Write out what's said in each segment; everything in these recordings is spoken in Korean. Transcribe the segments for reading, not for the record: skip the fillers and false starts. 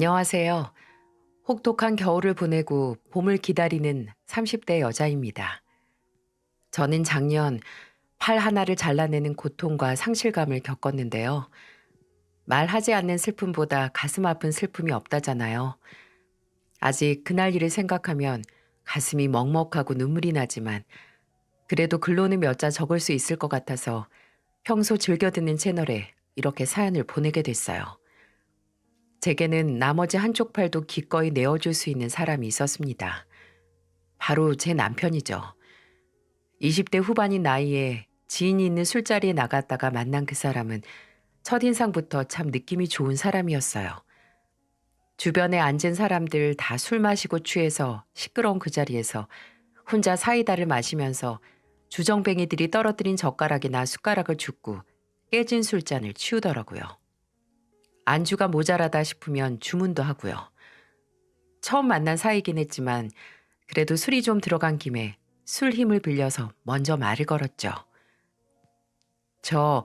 안녕하세요. 혹독한 겨울을 보내고 봄을 기다리는 30대 여자입니다. 저는 작년 팔 하나를 잘라내는 고통과 상실감을 겪었는데요. 말하지 않는 슬픔보다 가슴 아픈 슬픔이 없다잖아요. 아직 그날 일을 생각하면 가슴이 먹먹하고 눈물이 나지만 그래도 글로는 몇 자 적을 수 있을 것 같아서 평소 즐겨 듣는 채널에 이렇게 사연을 보내게 됐어요. 제게는 나머지 한쪽 팔도 기꺼이 내어줄 수 있는 사람이 있었습니다. 바로 제 남편이죠. 20대 후반인 나이에 지인이 있는 술자리에 나갔다가 만난 그 사람은 첫인상부터 참 느낌이 좋은 사람이었어요. 주변에 앉은 사람들 다 술 마시고 취해서 시끄러운 그 자리에서 혼자 사이다를 마시면서 주정뱅이들이 떨어뜨린 젓가락이나 숟가락을 줍고 깨진 술잔을 치우더라고요. 안주가 모자라다 싶으면 주문도 하고요. 처음 만난 사이긴 했지만 그래도 술이 좀 들어간 김에 술 힘을 빌려서 먼저 말을 걸었죠. 저,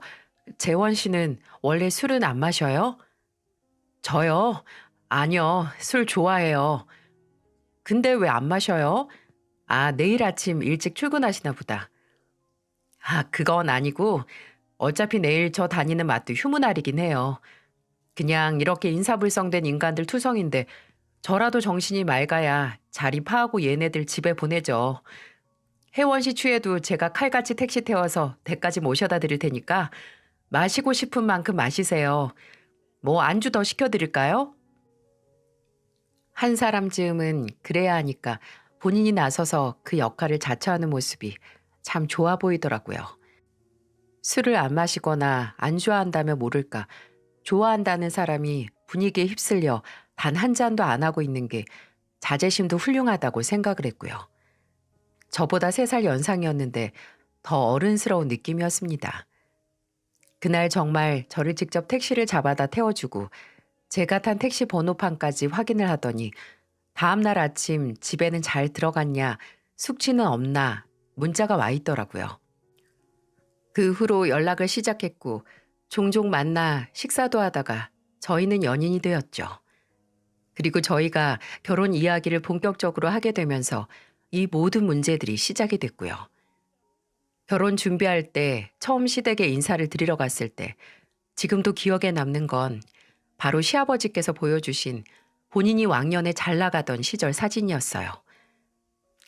재원 씨는 원래 술은 안 마셔요? 저요? 아니요, 술 좋아해요. 근데 왜 안 마셔요? 아, 내일 아침 일찍 출근하시나 보다. 아, 그건 아니고 어차피 내일 저 다니는 마트 휴무날이긴 해요. 그냥 이렇게 인사불성된 인간들 투성인데 저라도 정신이 맑아야 자리 파하고 얘네들 집에 보내죠. 혜원 씨 취해도 제가 칼같이 택시 태워서 댁까지 모셔다 드릴 테니까 마시고 싶은 만큼 마시세요. 뭐 안주 더 시켜드릴까요? 한 사람쯤은 그래야 하니까 본인이 나서서 그 역할을 자처하는 모습이 참 좋아 보이더라고요. 술을 안 마시거나 안 좋아한다면 모를까 좋아한다는 사람이 분위기에 휩쓸려 단 한 잔도 안 하고 있는 게 자제심도 훌륭하다고 생각을 했고요. 저보다 3살 연상이었는데 더 어른스러운 느낌이었습니다. 그날 정말 저를 직접 택시를 잡아다 태워주고 제가 탄 택시 번호판까지 확인을 하더니 다음날 아침 집에는 잘 들어갔냐, 숙취는 없나 문자가 와 있더라고요. 그 후로 연락을 시작했고 종종 만나 식사도 하다가 저희는 연인이 되었죠. 그리고 저희가 결혼 이야기를 본격적으로 하게 되면서 이 모든 문제들이 시작이 됐고요. 결혼 준비할 때 처음 시댁에 인사를 드리러 갔을 때 지금도 기억에 남는 건 바로 시아버지께서 보여주신 본인이 왕년에 잘 나가던 시절 사진이었어요.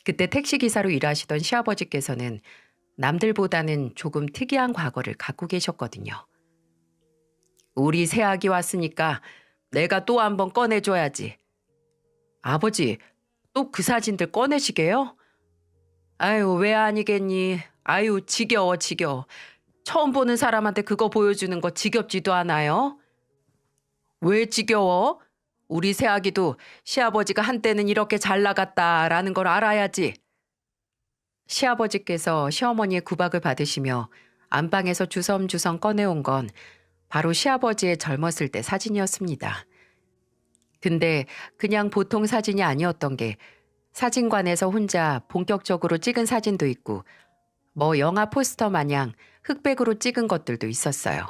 그때 택시기사로 일하시던 시아버지께서는 남들보다는 조금 특이한 과거를 갖고 계셨거든요. 우리 새아기 왔으니까 내가 또 한번 꺼내줘야지. 아버지, 또 그 사진들 꺼내시게요? 아유, 왜 아니겠니? 아유, 지겨워, 지겨워. 처음 보는 사람한테 그거 보여주는 거 지겹지도 않아요? 왜 지겨워? 우리 새아기도 시아버지가 한때는 이렇게 잘 나갔다라는 걸 알아야지. 시아버지께서 시어머니의 구박을 받으시며 안방에서 주섬주섬 꺼내온 건 바로 시아버지의 젊었을 때 사진이었습니다. 근데 그냥 보통 사진이 아니었던 게 사진관에서 혼자 본격적으로 찍은 사진도 있고 뭐 영화 포스터 마냥 흑백으로 찍은 것들도 있었어요.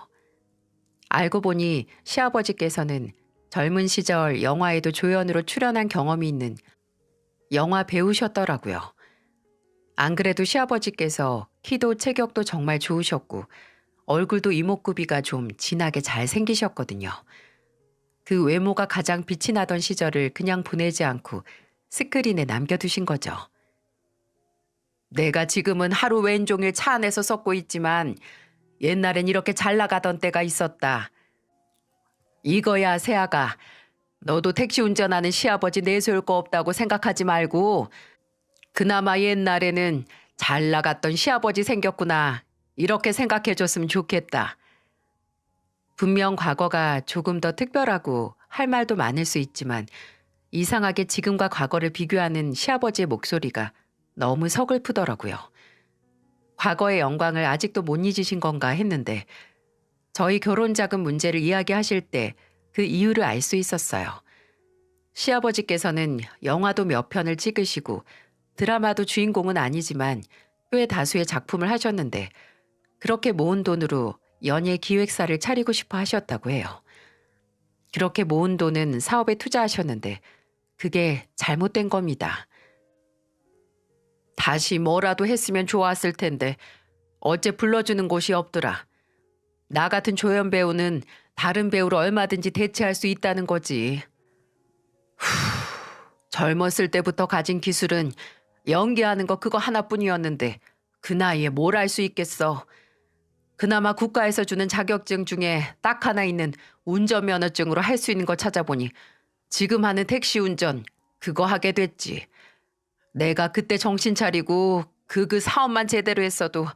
알고 보니 시아버지께서는 젊은 시절 영화에도 조연으로 출연한 경험이 있는 영화 배우셨더라고요. 안 그래도 시아버지께서 키도 체격도 정말 좋으셨고 얼굴도 이목구비가 좀 진하게 잘 생기셨거든요. 그 외모가 가장 빛이 나던 시절을 그냥 보내지 않고 스크린에 남겨두신 거죠. 내가 지금은 하루 왼종일 차 안에서 썩고 있지만 옛날엔 이렇게 잘 나가던 때가 있었다. 이거야 새아가. 너도 택시 운전하는 시아버지 내세울 거 없다고 생각하지 말고 그나마 옛날에는 잘 나갔던 시아버지 생겼구나. 이렇게 생각해줬으면 좋겠다. 분명 과거가 조금 더 특별하고 할 말도 많을 수 있지만 이상하게 지금과 과거를 비교하는 시아버지의 목소리가 너무 서글프더라고요. 과거의 영광을 아직도 못 잊으신 건가 했는데 저희 결혼 자금 문제를 이야기하실 때 그 이유를 알 수 있었어요. 시아버지께서는 영화도 몇 편을 찍으시고 드라마도 주인공은 아니지만 꽤 다수의 작품을 하셨는데 그렇게 모은 돈으로 연예 기획사를 차리고 싶어 하셨다고 해요. 그렇게 모은 돈은 사업에 투자하셨는데 그게 잘못된 겁니다. 다시 뭐라도 했으면 좋았을 텐데 어째 불러주는 곳이 없더라. 나 같은 조연 배우는 다른 배우를 얼마든지 대체할 수 있다는 거지. 젊었을 때부터 가진 기술은 연기하는 거 그거 하나뿐이었는데 그 나이에 뭘 할 수 있겠어. 그나마 국가에서 주는 자격증 중에 딱 하나 있는 운전면허증으로 할 수 있는 거 찾아보니 지금 하는 택시 운전 그거 하게 됐지. 내가 그때 정신 차리고 그 사업만 제대로 했어도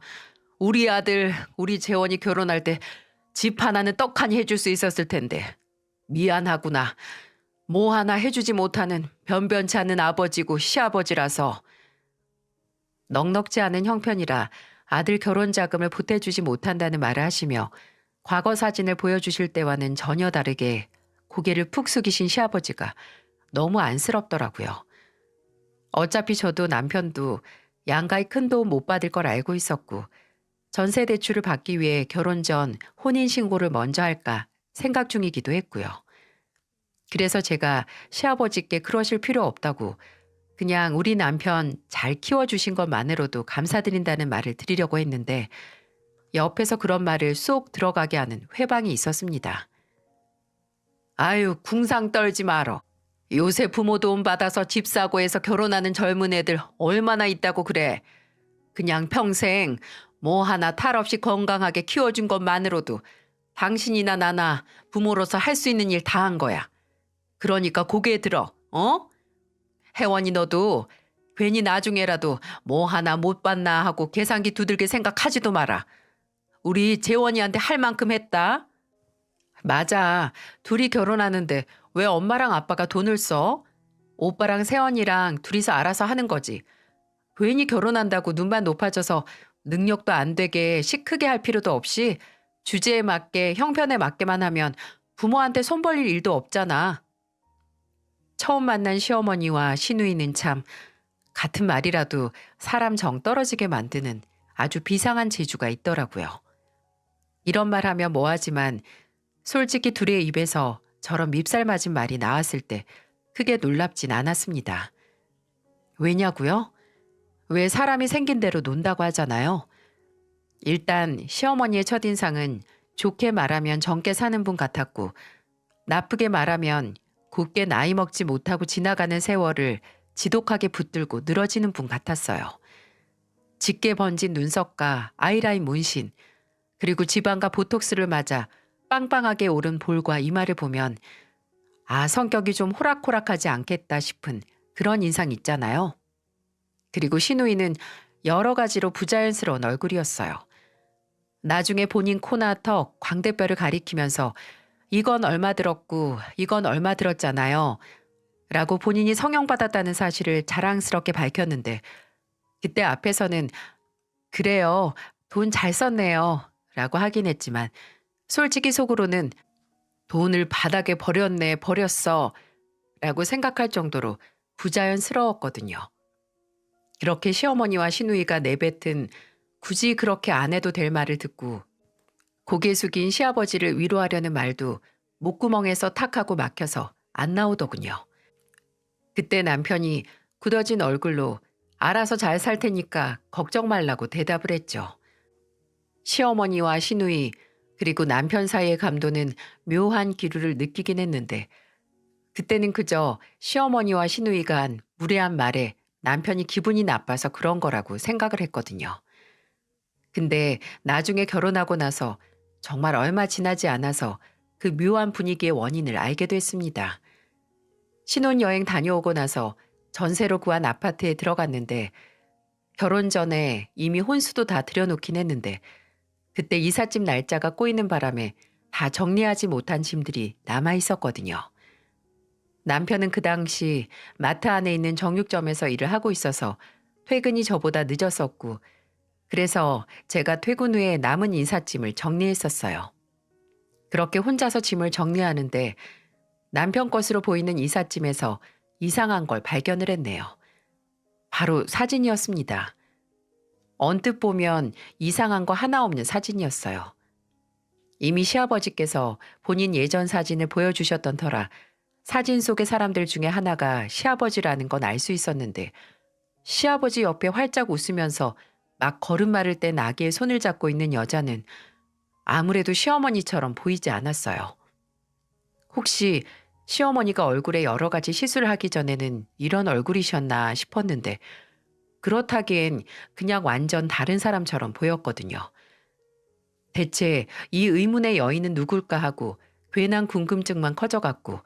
우리 아들, 우리 재원이 결혼할 때 집 하나는 떡하니 해줄 수 있었을 텐데. 미안하구나. 뭐 하나 해주지 못하는 변변치 않은 아버지고 시아버지라서. 넉넉지 않은 형편이라 아들 결혼 자금을 보태주지 못한다는 말을 하시며 과거 사진을 보여주실 때와는 전혀 다르게 고개를 푹 숙이신 시아버지가 너무 안쓰럽더라고요. 어차피 저도 남편도 양가의 큰 도움 못 받을 걸 알고 있었고 전세 대출을 받기 위해 결혼 전 혼인신고를 먼저 할까 생각 중이기도 했고요. 그래서 제가 시아버지께 그러실 필요 없다고 그냥 우리 남편 잘 키워주신 것만으로도 감사드린다는 말을 드리려고 했는데 옆에서 그런 말을 쏙 들어가게 하는 회방이 있었습니다. 아유, 궁상 떨지 말어. 요새 부모 도움 받아서 집 사고 해서 결혼하는 젊은 애들 얼마나 있다고 그래. 그냥 평생 뭐 하나 탈 없이 건강하게 키워준 것만으로도 당신이나 나나 부모로서 할 수 있는 일 다 한 거야. 그러니까 고개 들어, 어? 혜원이 너도 괜히 나중에라도 뭐 하나 못 받나 하고 계산기 두들겨 생각하지도 마라. 우리 재원이한테 할 만큼 했다. 맞아. 둘이 결혼하는데 왜 엄마랑 아빠가 돈을 써? 오빠랑 세원이랑 둘이서 알아서 하는 거지. 괜히 결혼한다고 눈만 높아져서 능력도 안 되게 시 크게 할 필요도 없이 주제에 맞게 형편에 맞게만 하면 부모한테 손 벌릴 일도 없잖아. 처음 만난 시어머니와 시누이는 참 같은 말이라도 사람 정 떨어지게 만드는 아주 비상한 재주가 있더라고요. 이런 말 하면 뭐하지만 솔직히 둘의 입에서 저런 밉살 맞은 말이 나왔을 때 크게 놀랍진 않았습니다. 왜냐고요? 왜 사람이 생긴 대로 논다고 하잖아요. 일단 시어머니의 첫인상은 좋게 말하면 젊게 사는 분 같았고 나쁘게 말하면 곱게 나이 먹지 못하고 지나가는 세월을 지독하게 붙들고 늘어지는 분 같았어요. 짙게 번진 눈썹과 아이라인 문신 그리고 지방과 보톡스를 맞아 빵빵하게 오른 볼과 이마를 보면 아, 성격이 좀 호락호락하지 않겠다 싶은 그런 인상 있잖아요. 그리고 시누이는 여러 가지로 부자연스러운 얼굴이었어요. 나중에 본인 코나 턱, 광대뼈를 가리키면서 이건 얼마 들었고 이건 얼마 들었잖아요. 라고 본인이 성형받았다는 사실을 자랑스럽게 밝혔는데 그때 앞에서는 그래요. 돈 잘 썼네요. 라고 하긴 했지만 솔직히 속으로는 돈을 바닥에 버렸네, 버렸어. 라고 생각할 정도로 부자연스러웠거든요. 그렇게 시어머니와 시누이가 내뱉은 굳이 그렇게 안 해도 될 말을 듣고 고개 숙인 시아버지를 위로하려는 말도 목구멍에서 탁 하고 막혀서 안 나오더군요. 그때 남편이 굳어진 얼굴로 알아서 잘 살 테니까 걱정 말라고 대답을 했죠. 시어머니와 시누이 그리고 남편 사이의 감도는 묘한 기류를 느끼긴 했는데 그때는 그저 시어머니와 시누이가 한 무례한 말에 남편이 기분이 나빠서 그런 거라고 생각을 했거든요. 근데 나중에 결혼하고 나서 정말 얼마 지나지 않아서 그 묘한 분위기의 원인을 알게 됐습니다. 신혼여행 다녀오고 나서 전세로 구한 아파트에 들어갔는데 결혼 전에 이미 혼수도 다 들여놓긴 했는데 그때 이삿짐 날짜가 꼬이는 바람에 다 정리하지 못한 짐들이 남아 있었거든요. 남편은 그 당시 마트 안에 있는 정육점에서 일을 하고 있어서 퇴근이 저보다 늦었었고 그래서 제가 퇴근 후에 남은 이삿짐을 정리했었어요. 그렇게 혼자서 짐을 정리하는데 남편 것으로 보이는 이삿짐에서 이상한 걸 발견을 했네요. 바로 사진이었습니다. 언뜻 보면 이상한 거 하나 없는 사진이었어요. 이미 시아버지께서 본인 예전 사진을 보여주셨던 터라 사진 속의 사람들 중에 하나가 시아버지라는 건 알 수 있었는데 시아버지 옆에 활짝 웃으면서 막 걸음마를 뗀 아기의 손을 잡고 있는 여자는 아무래도 시어머니처럼 보이지 않았어요. 혹시 시어머니가 얼굴에 여러 가지 시술을 하기 전에는 이런 얼굴이셨나 싶었는데 그렇다기엔 그냥 완전 다른 사람처럼 보였거든요. 대체 이 의문의 여인은 누굴까 하고 괜한 궁금증만 커져갔고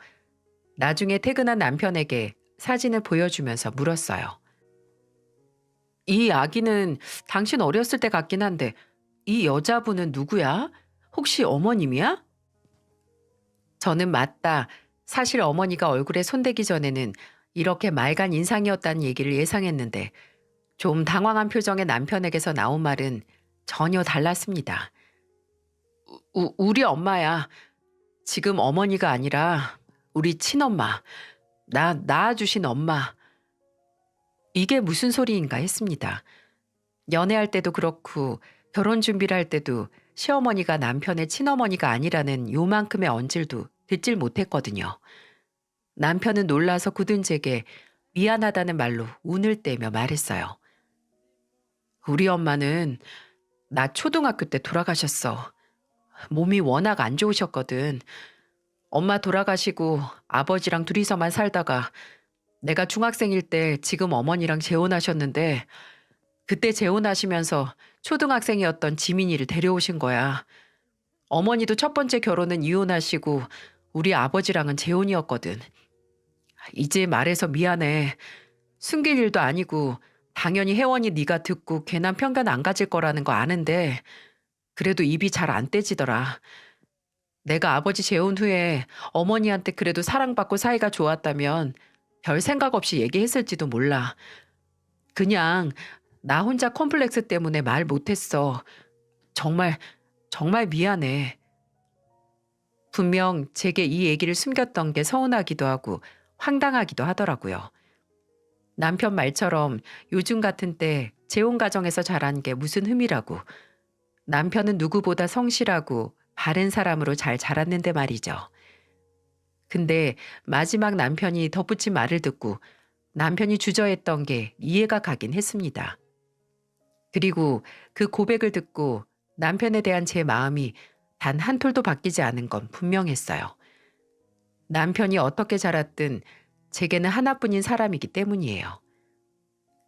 나중에 퇴근한 남편에게 사진을 보여주면서 물었어요. 이 아기는 당신 어렸을 때 같긴 한데 이 여자분은 누구야? 혹시 어머님이야? 저는 맞다. 사실 어머니가 얼굴에 손대기 전에는 이렇게 맑은 인상이었다는 얘기를 예상했는데 좀 당황한 표정의 남편에게서 나온 말은 전혀 달랐습니다. 우리 엄마야. 지금 어머니가 아니라 우리 친엄마. 나 낳아주신 엄마. 이게 무슨 소리인가 했습니다. 연애할 때도 그렇고 결혼 준비를 할 때도 시어머니가 남편의 친어머니가 아니라는 요만큼의 언질도 듣질 못했거든요. 남편은 놀라서 굳은 제게 미안하다는 말로 운을 떼며 말했어요. 우리 엄마는 나 초등학교 때 돌아가셨어. 몸이 워낙 안 좋으셨거든. 엄마 돌아가시고 아버지랑 둘이서만 살다가 내가 중학생일 때 지금 어머니랑 재혼하셨는데 그때 재혼하시면서 초등학생이었던 지민이를 데려오신 거야. 어머니도 첫 번째 결혼은 이혼하시고 우리 아버지랑은 재혼이었거든. 이제 말해서 미안해. 숨길 일도 아니고 당연히 혜원이 네가 듣고 괜한 편견 안 가질 거라는 거 아는데 그래도 입이 잘 안 떼지더라. 내가 아버지 재혼 후에 어머니한테 그래도 사랑받고 사이가 좋았다면 별 생각 없이 얘기했을지도 몰라. 그냥 나 혼자 컴플렉스 때문에 말 못했어. 정말, 정말 미안해. 분명 제게 이 얘기를 숨겼던 게 서운하기도 하고 황당하기도 하더라고요. 남편 말처럼 요즘 같은 때 재혼 가정에서 자란 게 무슨 흠이라고. 남편은 누구보다 성실하고 바른 사람으로 잘 자랐는데 말이죠. 근데 마지막 남편이 덧붙인 말을 듣고 남편이 주저했던 게 이해가 가긴 했습니다. 그리고 그 고백을 듣고 남편에 대한 제 마음이 단 한 톨도 바뀌지 않은 건 분명했어요. 남편이 어떻게 자랐든 제게는 하나뿐인 사람이기 때문이에요.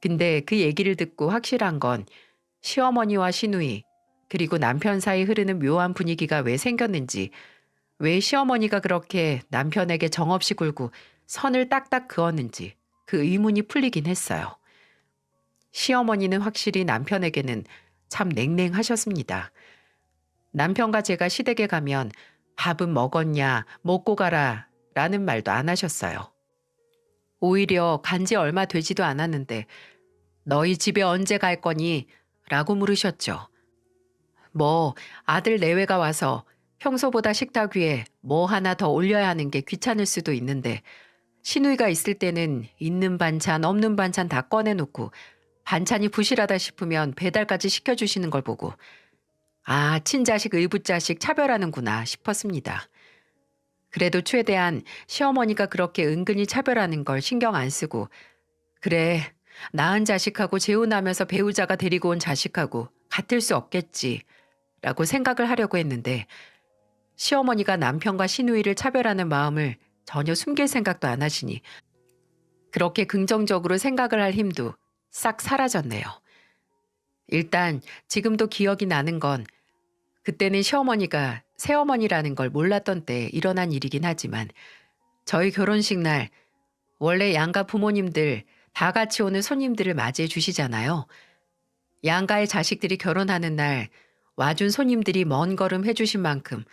근데 그 얘기를 듣고 확실한 건 시어머니와 시누이 그리고 남편 사이 흐르는 묘한 분위기가 왜 생겼는지 왜 시어머니가 그렇게 남편에게 정없이 굴고 선을 딱딱 그었는지 그 의문이 풀리긴 했어요. 시어머니는 확실히 남편에게는 참 냉랭하셨습니다. 남편과 제가 시댁에 가면 밥은 먹었냐, 먹고 가라 라는 말도 안 하셨어요. 오히려 간지 얼마 되지도 않았는데 너희 집에 언제 갈 거니? 라고 물으셨죠. 뭐 아들 내외가 와서 평소보다 식탁 위에 뭐 하나 더 올려야 하는 게 귀찮을 수도 있는데 시누이가 있을 때는 있는 반찬 없는 반찬 다 꺼내놓고 반찬이 부실하다 싶으면 배달까지 시켜주시는 걸 보고 아, 친자식 의붓자식 차별하는구나 싶었습니다. 그래도 최대한 시어머니가 그렇게 은근히 차별하는 걸 신경 안 쓰고 그래, 낳은 자식하고 재혼하면서 배우자가 데리고 온 자식하고 같을 수 없겠지 라고 생각을 하려고 했는데 시어머니가 남편과 시누이를 차별하는 마음을 전혀 숨길 생각도 안 하시니 그렇게 긍정적으로 생각을 할 힘도 싹 사라졌네요. 일단 지금도 기억이 나는 건 그때는 시어머니가 새어머니라는 걸 몰랐던 때 일어난 일이긴 하지만 저희 결혼식 날 원래 양가 부모님들 다 같이 오는 손님들을 맞이해 주시잖아요. 양가의 자식들이 결혼하는 날 와준 손님들이 먼 걸음 해주신 만큼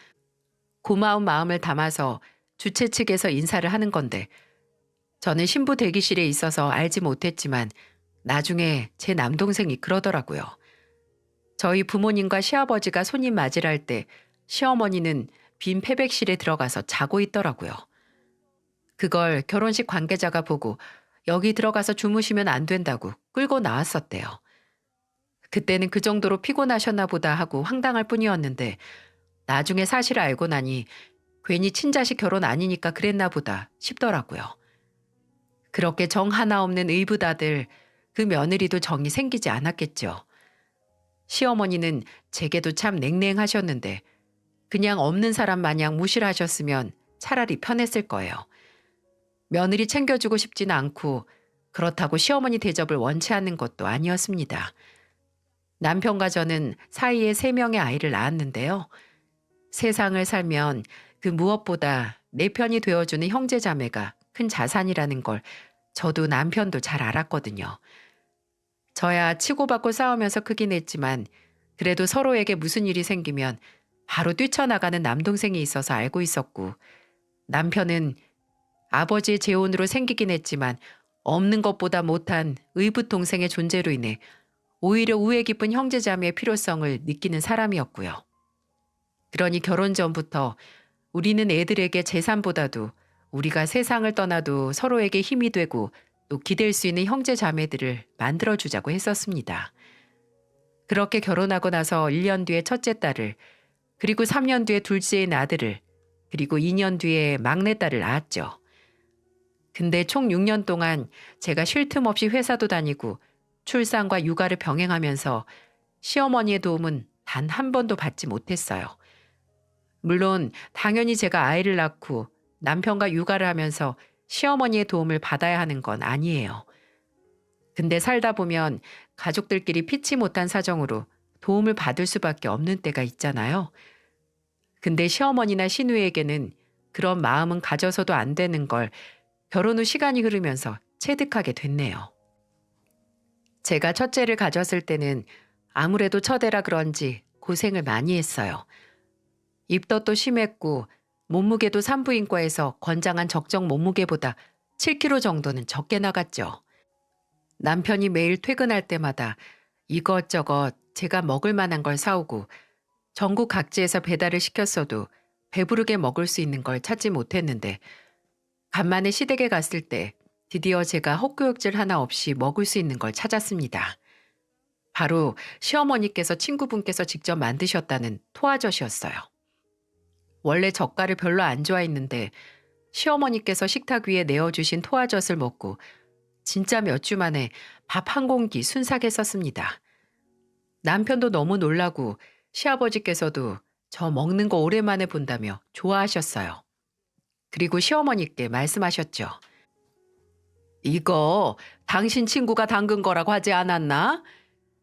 고마운 마음을 담아서 주최 측에서 인사를 하는 건데 저는 신부 대기실에 있어서 알지 못했지만 나중에 제 남동생이 그러더라고요. 저희 부모님과 시아버지가 손님 맞이를 할 때 시어머니는 빈 패백실에 들어가서 자고 있더라고요. 그걸 결혼식 관계자가 보고 여기 들어가서 주무시면 안 된다고 끌고 나왔었대요. 그때는 그 정도로 피곤하셨나 보다 하고 황당할 뿐이었는데 나중에 사실을 알고 나니 괜히 친자식 결혼 아니니까 그랬나 보다 싶더라고요. 그렇게 정 하나 없는 의붓아들, 그 며느리도 정이 생기지 않았겠죠. 시어머니는 제게도 참 냉랭하셨는데 그냥 없는 사람 마냥 무시를 하셨으면 차라리 편했을 거예요. 며느리 챙겨주고 싶지는 않고 그렇다고 시어머니 대접을 원치 않는 것도 아니었습니다. 남편과 저는 사이에 3명의 아이를 낳았는데요. 세상을 살면 그 무엇보다 내 편이 되어주는 형제자매가 큰 자산이라는 걸 저도 남편도 잘 알았거든요. 저야 치고받고 싸우면서 크긴 했지만 그래도 서로에게 무슨 일이 생기면 바로 뛰쳐나가는 남동생이 있어서 알고 있었고, 남편은 아버지의 재혼으로 생기긴 했지만 없는 것보다 못한 의붓 동생의 존재로 인해 오히려 우애 깊은 형제자매의 필요성을 느끼는 사람이었고요. 그러니 결혼 전부터 우리는 애들에게 재산보다도 우리가 세상을 떠나도 서로에게 힘이 되고 또 기댈 수 있는 형제자매들을 만들어주자고 했었습니다. 그렇게 결혼하고 나서 1년 뒤에 첫째 딸을, 그리고 3년 뒤에 둘째인 아들을, 그리고 2년 뒤에 막내딸을 낳았죠. 근데 총 6년 동안 제가 쉴 틈 없이 회사도 다니고 출산과 육아를 병행하면서 시어머니의 도움은 단 한 번도 받지 못했어요. 물론 당연히 제가 아이를 낳고 남편과 육아를 하면서 시어머니의 도움을 받아야 하는 건 아니에요. 근데 살다 보면 가족들끼리 피치 못한 사정으로 도움을 받을 수밖에 없는 때가 있잖아요. 근데 시어머니나 시누이에게는 그런 마음은 가져서도 안 되는 걸 결혼 후 시간이 흐르면서 체득하게 됐네요. 제가 첫째를 가졌을 때는 아무래도 첫애라 그런지 고생을 많이 했어요. 입덧도 심했고 몸무게도 산부인과에서 권장한 적정 몸무게보다 7kg 정도는 적게 나갔죠. 남편이 매일 퇴근할 때마다 이것저것 제가 먹을 만한 걸 사오고 전국 각지에서 배달을 시켰어도 배부르게 먹을 수 있는 걸 찾지 못했는데, 간만에 시댁에 갔을 때 드디어 제가 헛구역질 하나 없이 먹을 수 있는 걸 찾았습니다. 바로 시어머니께서 친구분께서 직접 만드셨다는 토화젓이었어요. 원래 젓갈을 별로 안 좋아했는데 시어머니께서 식탁 위에 내어주신 토화젓을 먹고 진짜 몇 주 만에 밥 한 공기 순삭 했었습니다. 남편도 너무 놀라고 시아버지께서도 저 먹는 거 오랜만에 본다며 좋아하셨어요. 그리고 시어머니께 말씀하셨죠. 이거 당신 친구가 담근 거라고 하지 않았나?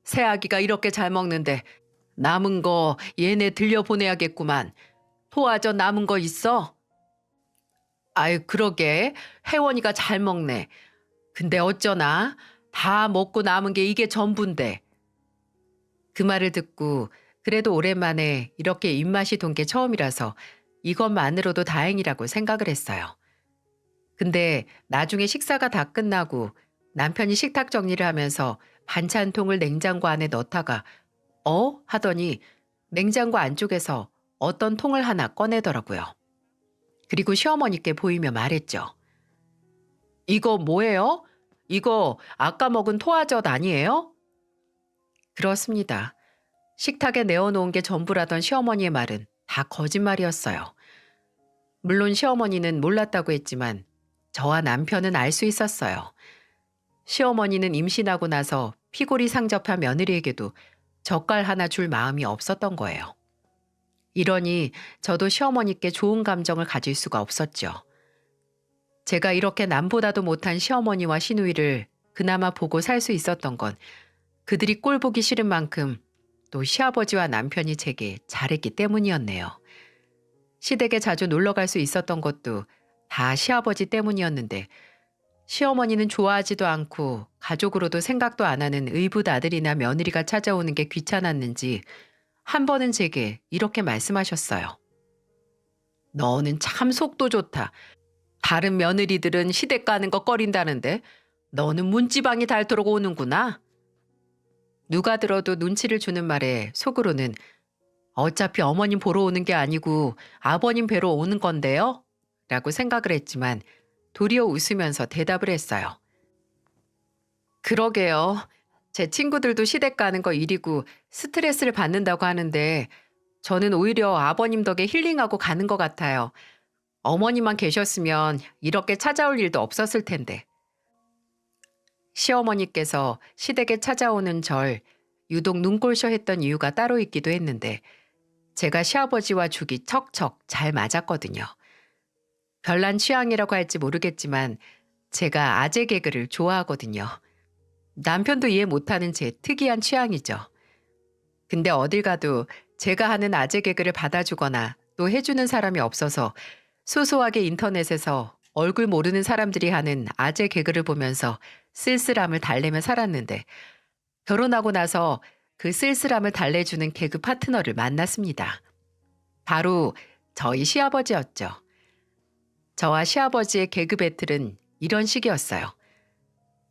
새아기가 이렇게 잘 먹는데 남은 거 얘네 들려보내야겠구만. 토화젓 남은 거 있어? 아유, 그러게. 혜원이가 잘 먹네. 근데 어쩌나? 다 먹고 남은 게 이게 전부인데. 그 말을 듣고 그래도 오랜만에 이렇게 입맛이 돈 게 처음이라서 이것만으로도 다행이라고 생각을 했어요. 근데 나중에 식사가 다 끝나고 남편이 식탁 정리를 하면서 반찬통을 냉장고 안에 넣다가 하더니 냉장고 안쪽에서 어떤 통을 하나 꺼내더라고요. 그리고 시어머니께 보이며 말했죠. 이거 뭐예요? 이거 아까 먹은 토화젓 아니에요? 그렇습니다. 식탁에 내어놓은 게 전부라던 시어머니의 말은 다 거짓말이었어요. 물론 시어머니는 몰랐다고 했지만 저와 남편은 알 수 있었어요. 시어머니는 임신하고 나서 피골이 상접한 며느리에게도 젓갈 하나 줄 마음이 없었던 거예요. 이러니 저도 시어머니께 좋은 감정을 가질 수가 없었죠. 제가 이렇게 남보다도 못한 시어머니와 시누이를 그나마 보고 살 수 있었던 건 그들이 꼴 보기 싫은 만큼 또 시아버지와 남편이 제게 잘했기 때문이었네요. 시댁에 자주 놀러 갈 수 있었던 것도 다 시아버지 때문이었는데, 시어머니는 좋아하지도 않고 가족으로도 생각도 안 하는 의붓 아들이나 며느리가 찾아오는 게 귀찮았는지 한 번은 제게 이렇게 말씀하셨어요. 너는 참 속도 좋다. 다른 며느리들은 시댁 가는 거 꺼린다는데 너는 문지방이 닳도록 오는구나. 누가 들어도 눈치를 주는 말에 속으로는 어차피 어머님 보러 오는 게 아니고 아버님 뵈러 오는 건데요? 라고 생각을 했지만 도리어 웃으면서 대답을 했어요. 그러게요. 제 친구들도 시댁 가는 거 일이고 스트레스를 받는다고 하는데 저는 오히려 아버님 덕에 힐링하고 가는 것 같아요. 어머니만 계셨으면 이렇게 찾아올 일도 없었을 텐데. 시어머니께서 시댁에 찾아오는 절 유독 눈꼴셔 했던 이유가 따로 있기도 했는데 제가 시아버지와 죽이 척척 잘 맞았거든요. 별난 취향이라고 할지 모르겠지만 제가 아재 개그를 좋아하거든요. 남편도 이해 못하는 제 특이한 취향이죠. 근데 어딜 가도 제가 하는 아재 개그를 받아주거나 또 해주는 사람이 없어서 소소하게 인터넷에서 얼굴 모르는 사람들이 하는 아재 개그를 보면서 쓸쓸함을 달래며 살았는데 결혼하고 나서 그 쓸쓸함을 달래주는 개그 파트너를 만났습니다. 바로 저희 시아버지였죠. 저와 시아버지의 개그 배틀은 이런 식이었어요.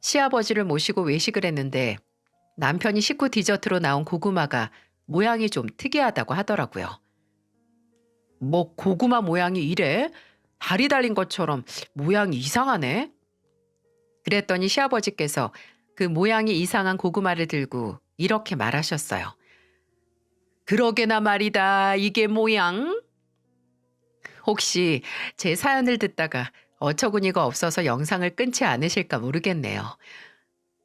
시아버지를 모시고 외식을 했는데 남편이 식후 디저트로 나온 고구마가 모양이 좀 특이하다고 하더라고요. 뭐 고구마 모양이 이래? 다리 달린 것처럼 모양이 이상하네? 그랬더니 시아버지께서 그 모양이 이상한 고구마를 들고 이렇게 말하셨어요. 그러게나 말이다, 이게 모양? 혹시 제 사연을 듣다가 어처구니가 없어서 영상을 끊지 않으실까 모르겠네요.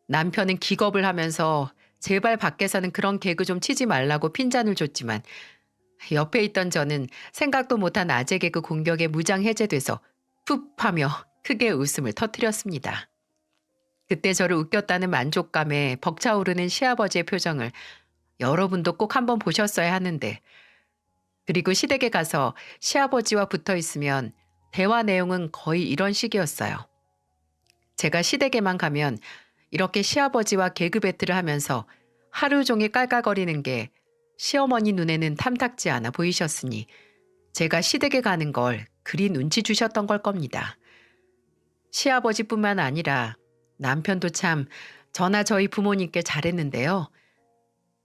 남편은 기겁을 하면서 제발 밖에서는 그런 개그 좀 치지 말라고 핀잔을 줬지만 옆에 있던 저는 생각도 못한 아재 개그 공격에 무장해제돼서 푹 하며 크게 웃음을 터뜨렸습니다. 그때 저를 웃겼다는 만족감에 벅차오르는 시아버지의 표정을 여러분도 꼭 한번 보셨어야 하는데 그리고 시댁에 가서 시아버지와 붙어 있으면 대화 내용은 거의 이런 식이었어요. 제가 시댁에만 가면 이렇게 시아버지와 개그 배틀을 하면서 하루 종일 깔깔거리는 게 시어머니 눈에는 탐탁지 않아 보이셨으니 제가 시댁에 가는 걸 그리 눈치 주셨던 걸 겁니다. 시아버지뿐만 아니라 남편도 참 저나 저희 부모님께 잘했는데요.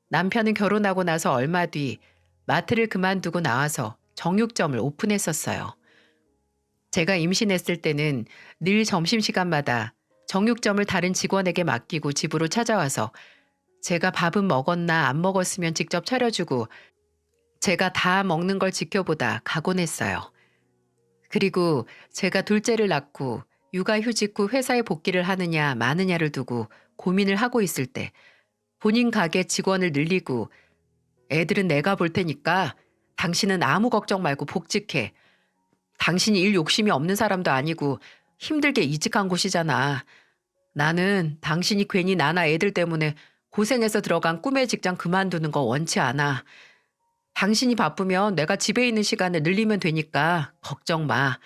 남편은 결혼하고 나서 얼마 뒤 마트를 그만두고 나와서 정육점을 오픈했었어요. 제가 임신했을 때는 늘 점심시간마다 정육점을 다른 직원에게 맡기고 집으로 찾아와서 제가 밥은 먹었나 안 먹었으면 직접 차려주고 제가 다 먹는 걸 지켜보다 가곤 했어요. 그리고 제가 둘째를 낳고 육아휴직 후 회사에 복귀를 하느냐 마느냐를 두고 고민을 하고 있을 때 본인 가게 직원을 늘리고 애들은 내가 볼 테니까 당신은 아무 걱정 말고 복직해. 당신이 일 욕심이 없는 사람도 아니고 힘들게 이직한 곳이잖아. 나는 당신이 괜히 나나 애들 때문에 고생해서 들어간 꿈의 직장 그만두는 거 원치 않아. 당신이 바쁘면 내가 집에 있는 시간을 늘리면 되니까 걱정 마.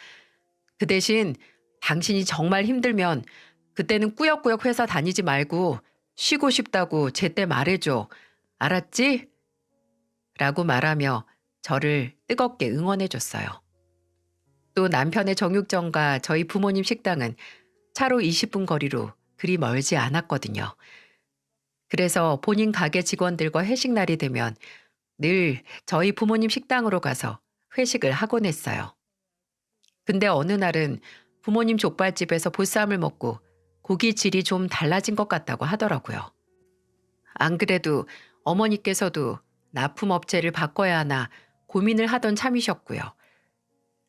그 대신 당신이 정말 힘들면 그때는 꾸역꾸역 회사 다니지 말고 쉬고 싶다고 제때 말해줘. 알았지? 라고 말하며 저를 뜨겁게 응원해줬어요. 또 남편의 정육점과 저희 부모님 식당은 차로 20분 거리로 그리 멀지 않았거든요. 그래서 본인 가게 직원들과 회식 날이 되면 늘 저희 부모님 식당으로 가서 회식을 하곤 했어요. 근데 어느 날은 부모님 족발집에서 보쌈을 먹고 고기 질이 좀 달라진 것 같다고 하더라고요. 안 그래도 어머니께서도 납품업체를 바꿔야 하나 고민을 하던 참이셨고요.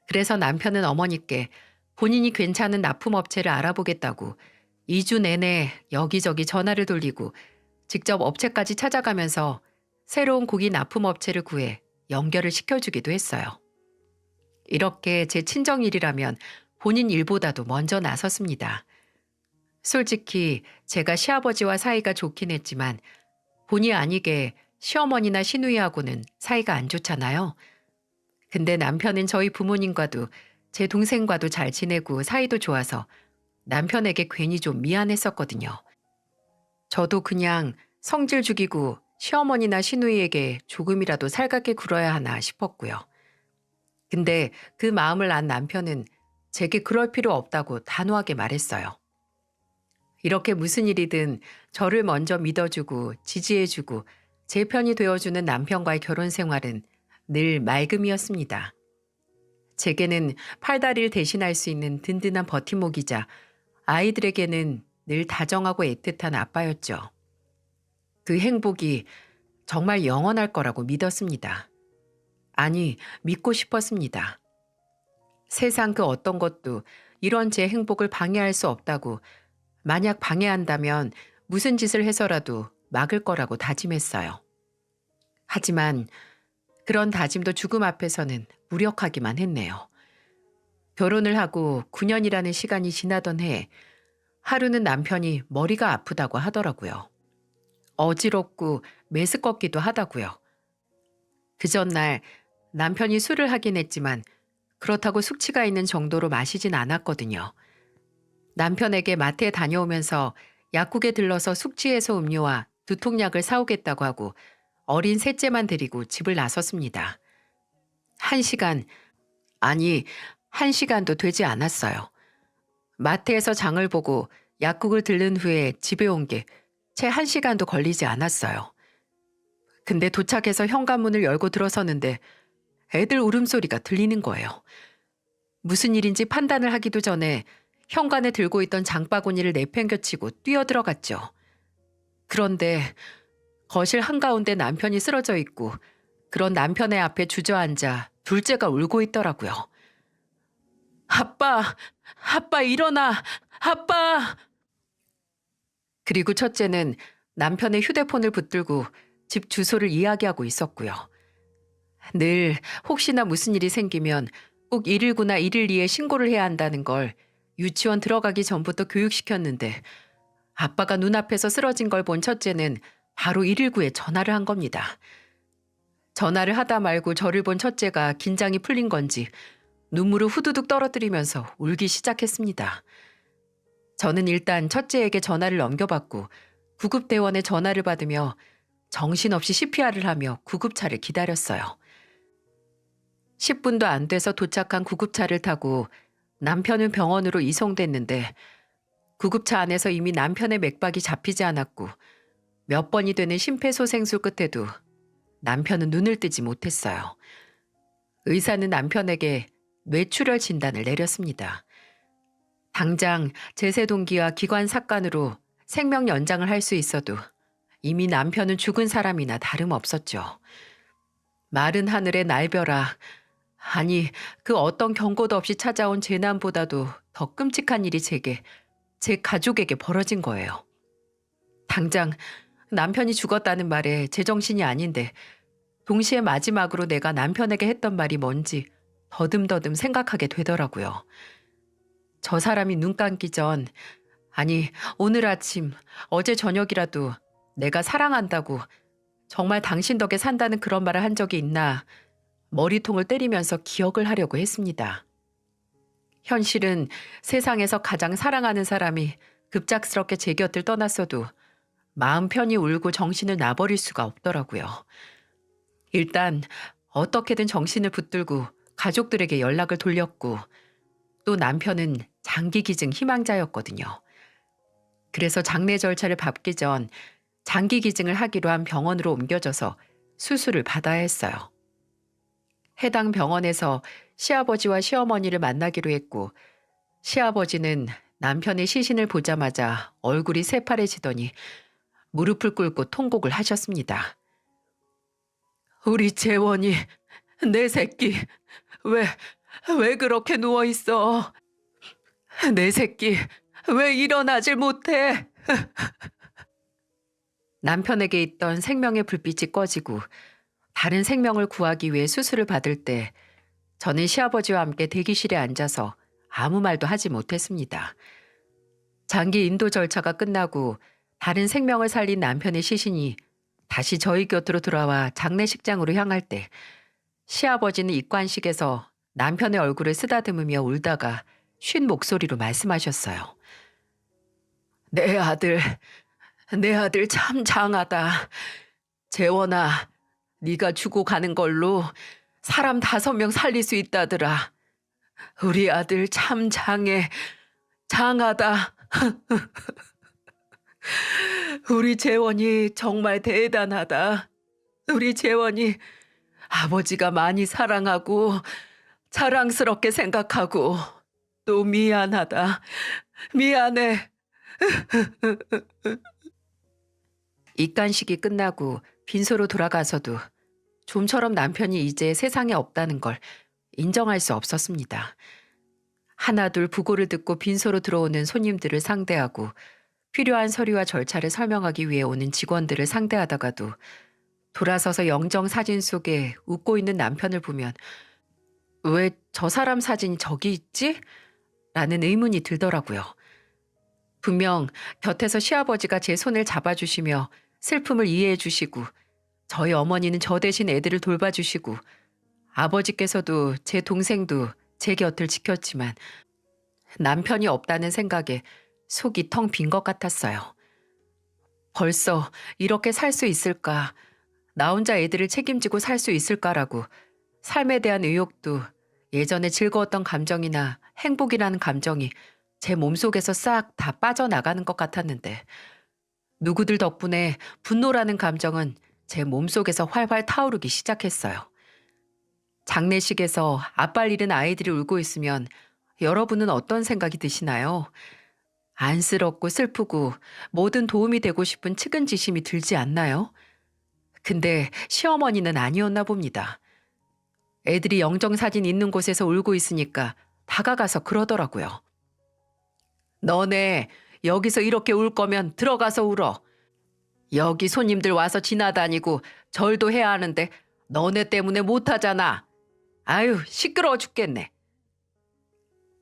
그래서 남편은 어머니께 본인이 괜찮은 납품업체를 알아보겠다고 2주 내내 여기저기 전화를 돌리고 직접 업체까지 찾아가면서 새로운 고기 납품업체를 구해 연결을 시켜주기도 했어요. 이렇게 제 친정일이라면 본인 일보다도 먼저 나섰습니다. 솔직히 제가 시아버지와 사이가 좋긴 했지만 본의 아니게 시어머니나 시누이하고는 사이가 안 좋잖아요. 근데 남편은 저희 부모님과도 제 동생과도 잘 지내고 사이도 좋아서 남편에게 괜히 좀 미안했었거든요. 저도 그냥 성질 죽이고 시어머니나 시누이에게 조금이라도 살갑게 굴어야 하나 싶었고요. 근데 그 마음을 안 남편은 제게 그럴 필요 없다고 단호하게 말했어요. 이렇게 무슨 일이든 저를 먼저 믿어주고 지지해주고 제 편이 되어주는 남편과의 결혼 생활은 늘 맑음이었습니다. 제게는 팔다리를 대신할 수 있는 든든한 버팀목이자 아이들에게는 늘 다정하고 애틋한 아빠였죠. 그 행복이 정말 영원할 거라고 믿었습니다. 아니, 믿고 싶었습니다. 세상 그 어떤 것도 이런 제 행복을 방해할 수 없다고, 만약 방해한다면 무슨 짓을 해서라도 막을 거라고 다짐했어요. 하지만 그런 다짐도 죽음 앞에서는 무력하기만 했네요. 결혼을 하고 9년이라는 시간이 지나던 해, 하루는 남편이 머리가 아프다고 하더라고요. 어지럽고 메스껍기도 하다고요. 그 전날 남편이 술을 하긴 했지만 그렇다고 숙취가 있는 정도로 마시진 않았거든요. 남편에게 마트에 다녀오면서 약국에 들러서 숙취해소 음료와 두통약을 사오겠다고 하고 어린 셋째만 데리고 집을 나섰습니다. 1시간, 아니 1시간도 되지 않았어요. 마트에서 장을 보고 약국을 들른 후에 집에 온 게 채 1시간도 걸리지 않았어요. 근데 도착해서 현관문을 열고 들어서는데 애들 울음소리가 들리는 거예요. 무슨 일인지 판단을 하기도 전에 현관에 들고 있던 장바구니를 내팽겨치고 뛰어들어갔죠. 그런데 거실 한가운데 남편이 쓰러져 있고 그런 남편의 앞에 주저앉아 둘째가 울고 있더라고요. 아빠, 아빠 일어나, 아빠! 그리고 첫째는 남편의 휴대폰을 붙들고 집 주소를 이야기하고 있었고요. 늘 혹시나 무슨 일이 생기면 꼭 119나 112에 신고를 해야 한다는 걸 유치원 들어가기 전부터 교육시켰는데 아빠가 눈앞에서 쓰러진 걸 본 첫째는 바로 119에 전화를 한 겁니다. 전화를 하다 말고 저를 본 첫째가 긴장이 풀린 건지 눈물을 후두둑 떨어뜨리면서 울기 시작했습니다. 저는 일단 첫째에게 전화를 넘겨받고 구급대원의 전화를 받으며 정신없이 CPR을 하며 구급차를 기다렸어요. 10분도 안 돼서 도착한 구급차를 타고 남편은 병원으로 이송됐는데 구급차 안에서 이미 남편의 맥박이 잡히지 않았고 몇 번이 되는 심폐소생술 끝에도 남편은 눈을 뜨지 못했어요. 의사는 남편에게 뇌출혈 진단을 내렸습니다. 당장 제세동기와 기관삭관으로 생명 연장을 할 수 있어도 이미 남편은 죽은 사람이나 다름없었죠. 마른 하늘의 날벼락, 아니 그 어떤 경고도 없이 찾아온 재난보다도 더 끔찍한 일이 제 가족에게 벌어진 거예요. 당장 남편이 죽었다는 말에 제정신이 아닌데 동시에 마지막으로 내가 남편에게 했던 말이 뭔지 더듬더듬 생각하게 되더라고요. 저 사람이 눈 감기 전, 아니 오늘 아침, 어제 저녁이라도 내가 사랑한다고 정말 당신 덕에 산다는 그런 말을 한 적이 있나 머리통을 때리면서 기억을 하려고 했습니다. 현실은 세상에서 가장 사랑하는 사람이 급작스럽게 제 곁을 떠났어도 마음 편히 울고 정신을 놔버릴 수가 없더라고요. 일단 어떻게든 정신을 붙들고 가족들에게 연락을 돌렸고 또 남편은 장기 기증 희망자였거든요. 그래서 장례 절차를 밟기 전 장기 기증을 하기로 한 병원으로 옮겨져서 수술을 받아야 했어요. 해당 병원에서 시아버지와 시어머니를 만나기로 했고 시아버지는 남편의 시신을 보자마자 얼굴이 새파래지더니 무릎을 꿇고 통곡을 하셨습니다. 우리 재원이, 내 새끼, 왜 그렇게 누워있어? 내 새끼, 왜 일어나질 못해? 남편에게 있던 생명의 불빛이 꺼지고 다른 생명을 구하기 위해 수술을 받을 때 저는 시아버지와 함께 대기실에 앉아서 아무 말도 하지 못했습니다. 장기 인도 절차가 끝나고 다른 생명을 살린 남편의 시신이 다시 저희 곁으로 돌아와 장례식장으로 향할 때 시아버지는 입관식에서 남편의 얼굴을 쓰다듬으며 울다가 쉰 목소리로 말씀하셨어요. 내 아들 참 장하다. 재원아, 네가 주고 가는 걸로 사람 5명 살릴 수 있다더라. 우리 아들 참 장하다. 우리 재원이 정말 대단하다. 우리 재원이 아버지가 많이 사랑하고 자랑스럽게 생각하고 또 미안하다. 미안해. 입간식이 끝나고 빈소로 돌아가서도 좀처럼 남편이 이제 세상에 없다는 걸 인정할 수 없었습니다. 하나둘 부고를 듣고 빈소로 들어오는 손님들을 상대하고 필요한 서류와 절차를 설명하기 위해 오는 직원들을 상대하다가도 돌아서서 영정 사진 속에 웃고 있는 남편을 보면 왜 저 사람 사진이 저기 있지? 라는 의문이 들더라고요. 분명 곁에서 시아버지가 제 손을 잡아주시며 슬픔을 이해해 주시고 저희 어머니는 저 대신 애들을 돌봐주시고 아버지께서도 제 동생도 제 곁을 지켰지만 남편이 없다는 생각에 속이 텅 빈 것 같았어요. 벌써 이렇게 살 수 있을까? 나 혼자 애들을 책임지고 살 수 있을까라고 삶에 대한 의욕도 예전에 즐거웠던 감정이나 행복이라는 감정이 제 몸속에서 싹 다 빠져나가는 것 같았는데 누구들 덕분에 분노라는 감정은 제 몸속에서 활활 타오르기 시작했어요. 장례식에서 아빠를 잃은 아이들이 울고 있으면 여러분은 어떤 생각이 드시나요? 안쓰럽고 슬프고 뭐든 도움이 되고 싶은 측은지심이 들지 않나요? 근데 시어머니는 아니었나 봅니다. 애들이 영정사진 있는 곳에서 울고 있으니까 다가가서 그러더라고요. 너네 여기서 이렇게 울 거면 들어가서 울어. 여기 손님들 와서 지나다니고 절도 해야 하는데 너네 때문에 못하잖아. 아유, 시끄러워 죽겠네.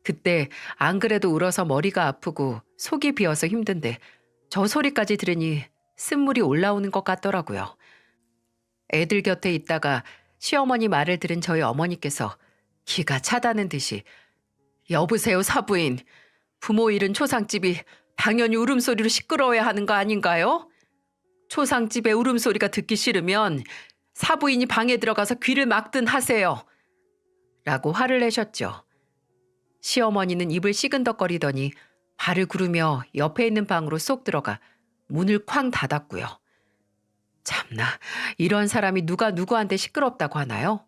그때 안 그래도 울어서 머리가 아프고 속이 비어서 힘든데 저 소리까지 들으니 쓴물이 올라오는 것 같더라고요. 애들 곁에 있다가 시어머니 말을 들은 저희 어머니께서 기가 차다는 듯이 여보세요 사부인. 부모 잃은 초상집이 당연히 울음소리로 시끄러워야 하는 거 아닌가요? 초상집의 울음소리가 듣기 싫으면 사부인이 방에 들어가서 귀를 막든 하세요. 라고 화를 내셨죠. 시어머니는 입을 시근덕거리더니 발을 구르며 옆에 있는 방으로 쏙 들어가 문을 쾅 닫았고요. 참나, 이런 사람이 누가 누구한테 시끄럽다고 하나요?